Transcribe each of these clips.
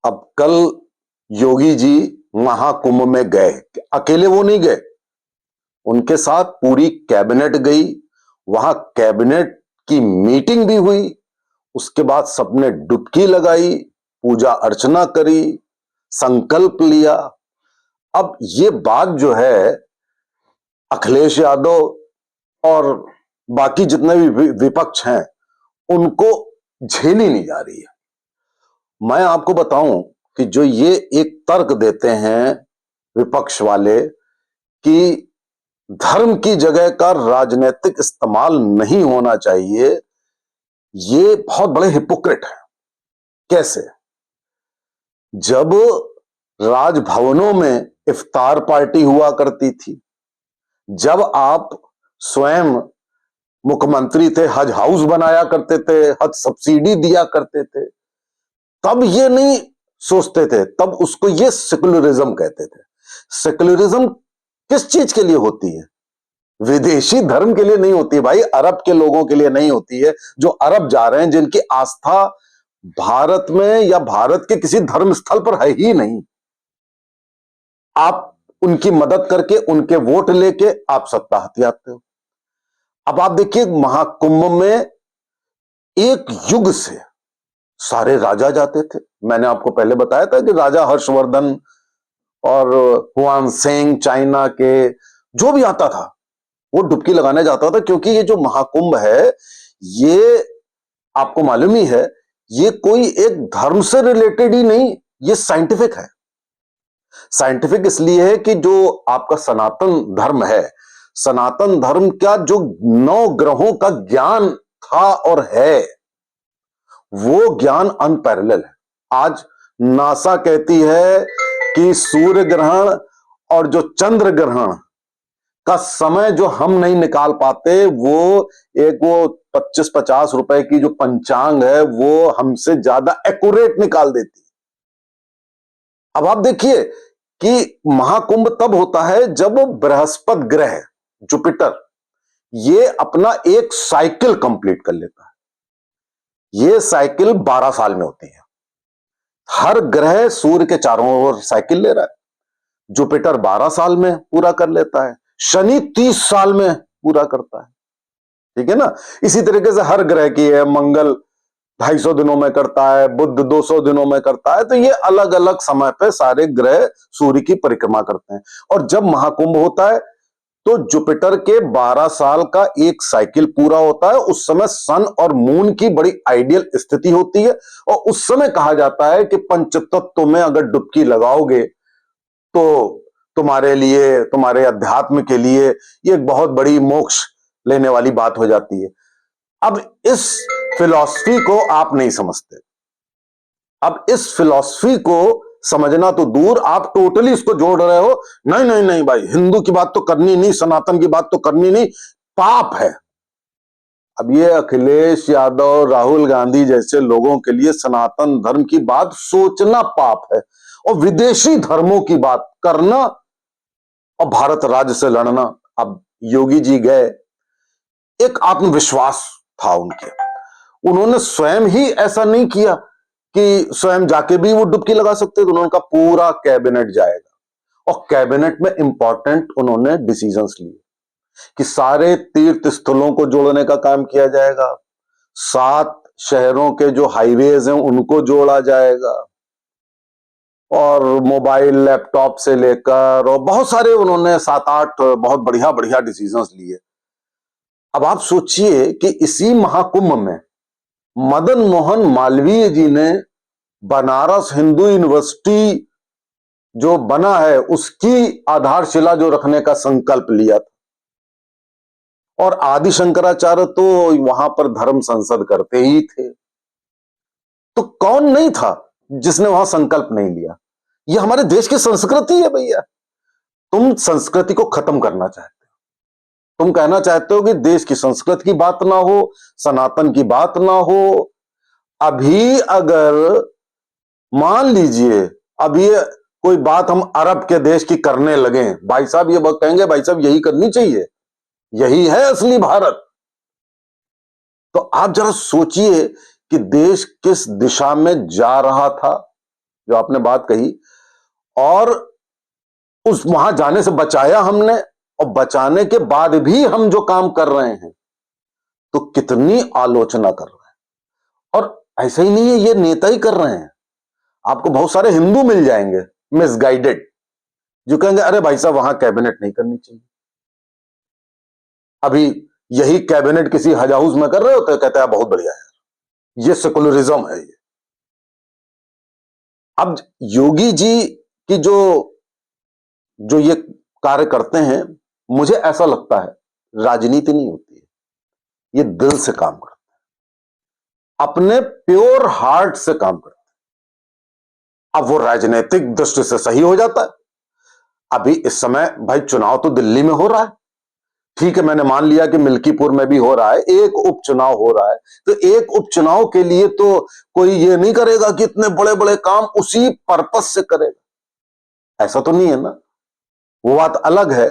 अब कल योगी जी महाकुंभ में गए, अकेले वो नहीं गए, उनके साथ पूरी कैबिनेट गई। वहां कैबिनेट की मीटिंग भी हुई। उसके बाद सबने डुबकी लगाई, पूजा अर्चना करी, संकल्प लिया। अब ये बात जो है अखिलेश यादव और बाकी जितने भी विपक्ष हैं उनको झेली नहीं जा रही है। मैं आपको बताऊं कि जो ये एक तर्क देते हैं विपक्ष वाले कि धर्म की जगह का राजनीतिक इस्तेमाल नहीं होना चाहिए, ये बहुत बड़े हिपोक्रेट हैं। कैसे? जब राजभवनों में इफ्तार पार्टी हुआ करती थी, जब आप स्वयं मुख्यमंत्री थे, हज हाउस बनाया करते थे, हज सब्सिडी दिया करते थे, तब ये नहीं सोचते थे, तब उसको ये सेकुलरिज्म कहते थे। सेकुलरिज्म किस चीज के लिए होती है? विदेशी धर्म के लिए नहीं होती है भाई, अरब के लोगों के लिए नहीं होती है, जो अरब जा रहे हैं, जिनकी आस्था भारत में या भारत के किसी धर्म स्थल पर है ही नहीं। आप उनकी मदद करके, उनके वोट लेके आप सत्ता हथियाते हो। अब आप देखिए, महाकुंभ में एक युग से सारे राजा जाते थे। मैंने आपको पहले बताया था कि राजा हर्षवर्धन और हुआन सेंग, चाइना के, जो भी आता था वो डुबकी लगाने जाता था, क्योंकि ये जो महाकुंभ है, ये आपको मालूम ही है, ये कोई एक धर्म से रिलेटेड ही नहीं, ये साइंटिफिक है। साइंटिफिक इसलिए है कि जो आपका सनातन धर्म है, सनातन धर्म का जो 9 ग्रहों का ज्ञान था और है, वो ज्ञान अनपैरेलल है। आज नासा कहती है कि सूर्य ग्रहण और जो चंद्र ग्रहण का समय जो हम नहीं निकाल पाते, वो 25-50 रुपए की जो पंचांग है वो हमसे ज्यादा एक्यूरेट निकाल देती। अब आप देखिए कि महाकुंभ तब होता है जब बृहस्पति ग्रह, जुपिटर, ये अपना एक साइकिल कंप्लीट कर लेता है। ये साइकिल 12 साल में होती है। हर ग्रह सूर्य के चारों ओर साइकिल ले रहा है। जुपिटर 12 साल में पूरा कर लेता है, शनि 30 साल में पूरा करता है। ठीक है ना? इसी तरीके से हर ग्रह की है, मंगल 250 दिनों में करता है, बुध 200 दिनों में करता है। तो ये अलग अलग समय पे सारे ग्रह सूर्य की परिक्रमा करते हैं। और जब महाकुंभ होता है तो जुपिटर के 12 साल का एक साइकिल पूरा होता है। उस समय सन और मून की बड़ी आइडियल स्थिति होती है, और उस समय कहा जाता है कि पंचतत्व में अगर डुबकी लगाओगे तो तुम्हारे लिए, तुम्हारे अध्यात्म के लिए ये एक बहुत बड़ी मोक्ष लेने वाली बात हो जाती है। अब इस फिलॉसफी को आप नहीं समझते। अब इस फिलॉसफी को समझना तो दूर, आप टोटली इसको जोड़ रहे हो। नहीं नहीं नहीं भाई, हिंदू की बात तो करनी नहीं, सनातन की बात तो करनी नहीं, पाप है। अब ये अखिलेश यादव, राहुल गांधी जैसे लोगों के लिए सनातन धर्म की बात सोचना पाप है, और विदेशी धर्मों की बात करना और भारत राज्य से लड़ना। अब योगी जी गए, एक आत्मविश्वास था उनके, उन्होंने स्वयं ही ऐसा नहीं किया कि स्वयं जाके भी वो डुबकी लगा सकते थे। उन्होंने कहा पूरा कैबिनेट जाएगा, और कैबिनेट में इंपॉर्टेंट उन्होंने डिसीजंस लिए कि सारे तीर्थ स्थलों को जोड़ने का काम किया जाएगा, 7 शहरों के जो हाईवेज हैं उनको जोड़ा जाएगा, और मोबाइल, लैपटॉप से लेकर और बहुत सारे उन्होंने 7-8 बहुत बढ़िया बढ़िया डिसीजंस लिए। अब आप सोचिए कि इसी महाकुंभ में मदन मोहन मालवीय जी ने बनारस हिंदू यूनिवर्सिटी जो बना है उसकी आधारशिला जो रखने का संकल्प लिया था, और आदि शंकराचार्य तो वहां पर धर्म संसद करते ही थे। तो कौन नहीं था जिसने वहां संकल्प नहीं लिया? ये हमारे देश की संस्कृति है भैया। तुम संस्कृति को खत्म करना चाहते हो, तुम कहना चाहते हो कि देश की संस्कृति की बात ना हो, सनातन की बात ना हो। अभी अगर मान लीजिए अभी कोई बात हम अरब के देश की करने लगे, भाई साहब ये बात कहेंगे, भाई साहब यही करनी चाहिए, यही है असली भारत। तो आप जरा सोचिए कि देश किस दिशा में जा रहा था। जो आपने बात कही, और उस वहां जाने से बचाया हमने, और बचाने के बाद भी हम जो काम कर रहे हैं तो कितनी आलोचना कर रहे हैं। और ऐसा ही नहीं है ये नेता ही कर रहे हैं, आपको बहुत सारे हिंदू मिल जाएंगे मिसगाइडेड, जो कहेंगे अरे भाई साहब वहां कैबिनेट नहीं करनी चाहिए। अभी यही कैबिनेट किसी हज हाउस में कर रहे होते, कहते हैं बहुत बढ़िया है, ये सेकुलरिज्म है ये। अब योगी जी की जो जो ये कार्य करते हैं, मुझे ऐसा लगता है राजनीति नहीं होती है, ये दिल से काम करते हैं, अपने प्योर हार्ट से काम करते हैं। अब वो राजनीतिक दृष्टि से सही हो जाता है। अभी इस समय भाई चुनाव तो दिल्ली में हो रहा है, ठीक है, मैंने मान लिया कि मिल्कीपुर में भी हो रहा है, एक उपचुनाव हो रहा है, तो एक उपचुनाव के लिए तो कोई ये नहीं करेगा कि इतने बड़े बड़े काम उसी पर्पस से करेगा, ऐसा तो नहीं है ना। वो बात अलग है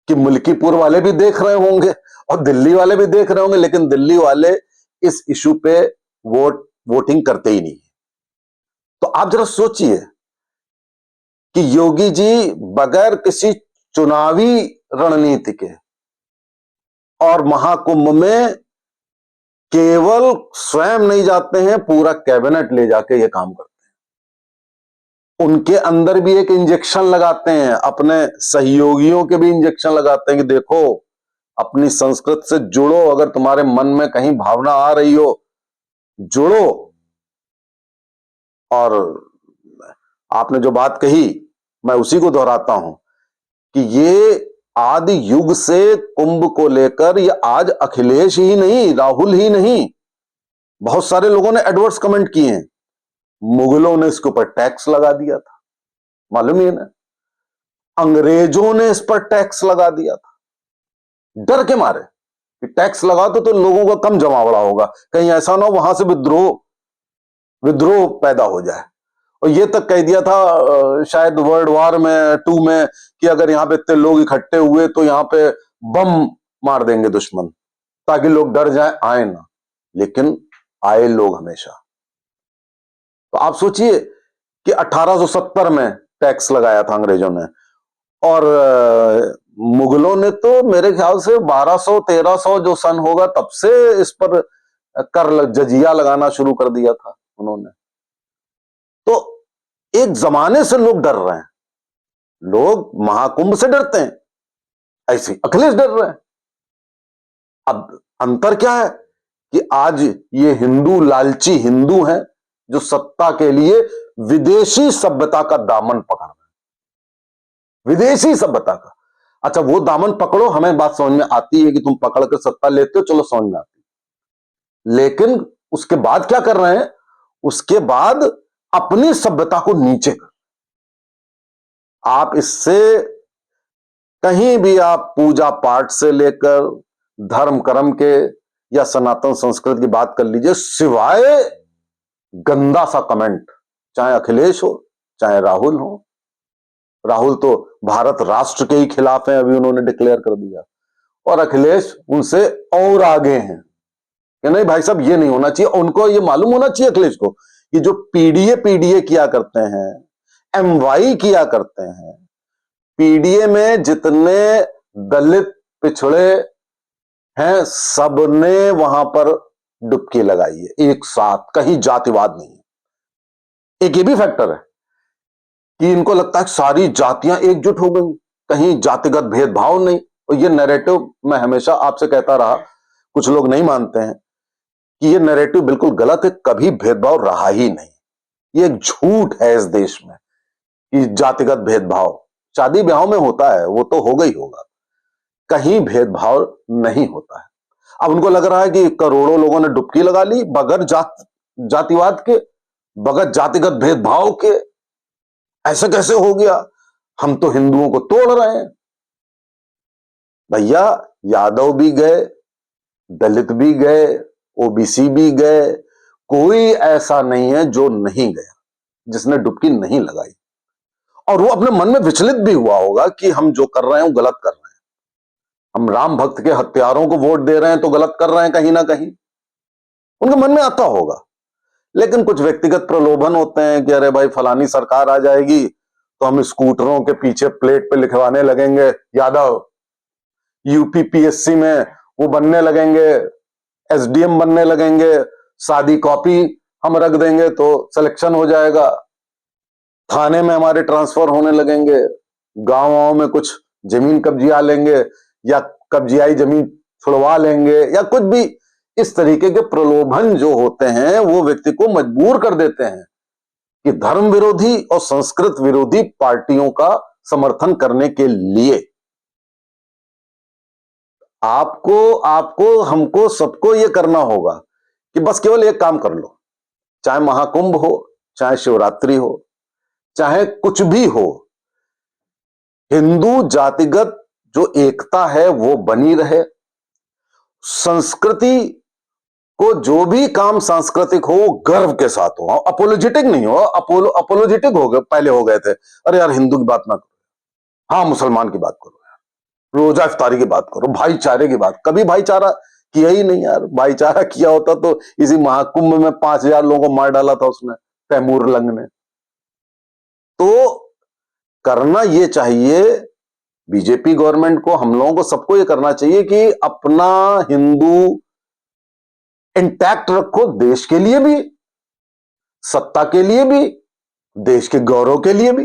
कि मिल्कीपुर वाले भी देख रहे होंगे और दिल्ली वाले भी देख रहे होंगे, लेकिन दिल्ली वाले इस इशू पे वोटिंग करते ही नहीं। तो आप जरा सोचिए कि योगी जी बगैर किसी चुनावी रणनीति के और महाकुंभ में केवल स्वयं नहीं जाते हैं, पूरा कैबिनेट ले जाके ये काम करते हैं। उनके अंदर भी एक इंजेक्शन लगाते हैं, अपने सहयोगियों के भी इंजेक्शन लगाते हैं कि देखो अपनी संस्कृत से जुड़ो, अगर तुम्हारे मन में कहीं भावना आ रही हो जुड़ो। और आपने जो बात कही मैं उसी को दोहराता हूं कि ये आदि युग से कुंभ को लेकर, ये आज अखिलेश ही नहीं, राहुल ही नहीं, बहुत सारे लोगों ने एडवर्स कमेंट किए हैं। मुगलों ने इसके ऊपर टैक्स लगा दिया था, मालूम ही है ना, अंग्रेजों ने इस पर टैक्स लगा दिया था, डर के मारे कि टैक्स लगा तो लोगों का कम जमावड़ा होगा, कहीं ऐसा ना हो वहां से विद्रोह पैदा हो जाए। और ये तक कह दिया था शायद वर्ल्ड वॉर में 2 में कि अगर यहाँ पे इतने लोग इकट्ठे हुए तो यहाँ पे बम मार देंगे दुश्मन, ताकि लोग डर जाए, आए ना। लेकिन आए लोग हमेशा। तो आप सोचिए कि 1870 में टैक्स लगाया था अंग्रेजों ने, और मुगलों ने तो मेरे ख्याल से 1200-1300 जो सन होगा तब से इस पर कर जजिया लगाना शुरू कर दिया था उन्होंने। तो एक जमाने से लोग डर रहे हैं, लोग महाकुंभ से डरते हैं, ऐसे अखिलेश डर रहे हैं। अब अंतर क्या है कि आज ये हिंदू लालची हिंदू हैं जो सत्ता के लिए विदेशी सभ्यता का दामन पकड़ रहे हैं, विदेशी सभ्यता का। अच्छा वो दामन पकड़ो, हमें बात समझ में आती है कि तुम पकड़ कर सत्ता लेते हो, चलो समझ में आती है, लेकिन उसके बाद क्या कर रहे हैं, उसके बाद अपनी सभ्यता को नीचे कर। आप इससे कहीं भी आप पूजा पाठ से लेकर धर्म कर्म के या सनातन संस्कृति की बात कर लीजिए, सिवाय गंदा सा कमेंट, चाहे अखिलेश हो चाहे राहुल हो। राहुल तो भारत राष्ट्र के ही खिलाफ हैं, अभी उन्होंने डिक्लेयर कर दिया, और अखिलेश उनसे और आगे हैं कि नहीं भाई साहब ये नहीं होना चाहिए। उनको ये मालूम होना चाहिए अखिलेश को कि जो पीडीए किया करते हैं, एमवाई किया करते हैं, पीडीए में जितने दलित पिछड़े हैं सबने वहां पर डुबकी लगाई है एक साथ, कहीं जातिवाद नहीं है। एक ये भी फैक्टर है कि इनको लगता है सारी जातियां एकजुट हो गई, कहीं जातिगत भेदभाव नहीं। और ये नैरेटिव मैं हमेशा आपसे कहता रहा, कुछ लोग नहीं मानते हैं कि ये नैरेटिव बिल्कुल गलत है, कभी भेदभाव रहा ही नहीं। ये एक झूठ है इस देश में कि जातिगत भेदभाव शादी ब्याह में होता है, वो तो होगा ही होगा, कहीं भेदभाव नहीं होता है। अब उनको लग रहा है कि करोड़ों लोगों ने डुबकी लगा ली बगैर जातिवाद के, बगैर जातिगत भेदभाव के। ऐसे कैसे हो गया, हम तो हिंदुओं को तोड़ रहे हैं। भैया यादव भी गए, दलित भी गए, ओबीसी भी गए, कोई ऐसा नहीं है जो नहीं गया, जिसने डुबकी नहीं लगाई। और वो अपने मन में विचलित भी हुआ होगा कि हम जो कर रहे हैं वो गलत कर रहे हैं, हम राम भक्त के हत्यारों को वोट दे रहे हैं तो गलत कर रहे हैं कहीं ना कहीं, उनके मन में आता होगा। लेकिन कुछ व्यक्तिगत प्रलोभन होते हैं कि अरे भाई फलानी सरकार आ जाएगी तो हम स्कूटरों के पीछे प्लेट पे लिखवाने लगेंगे यादव, यूपीपीएससी में वो बनने लगेंगे, एसडीएम बनने लगेंगे, सादी कॉपी हम रख देंगे तो सिलेक्शन हो जाएगा, थाने में हमारे ट्रांसफर होने लगेंगे, गांव में कुछ जमीन कब्जिया लेंगे या कब्जियाई जमीन छुड़वा लेंगे, या कुछ भी इस तरीके के प्रलोभन जो होते हैं वो व्यक्ति को मजबूर कर देते हैं कि धर्म विरोधी और संस्कृत विरोधी पार्टियों का समर्थन करने के लिए। आपको आपको हमको सबको यह करना होगा कि बस केवल एक काम कर लो, चाहे महाकुंभ हो, चाहे शिवरात्रि हो, चाहे कुछ भी हो, हिंदू जातिगत जो एकता है वो बनी रहे। संस्कृति को जो भी काम सांस्कृतिक हो वो गर्व के साथ हो, अपोलोजेटिक नहीं हो। अपोलोजेटिक हो गए, पहले हो गए थे, अरे यार हिंदू की बात ना करो, हाँ मुसलमान की बात करो, रोजा इफ्तारी की बात करो, भाईचारे की बात, कभी भाईचारा किया ही नहीं यार। भाईचारा किया होता तो इसी महाकुंभ में 5,000 लोगों को मार डाला था उसने, तैमूर लंग ने। तो करना ये चाहिए बीजेपी गवर्नमेंट को, हम लोगों को, सबको ये करना चाहिए कि अपना हिंदू इंटैक्ट रखो, देश के लिए भी, सत्ता के लिए भी, देश के गौरव के लिए भी।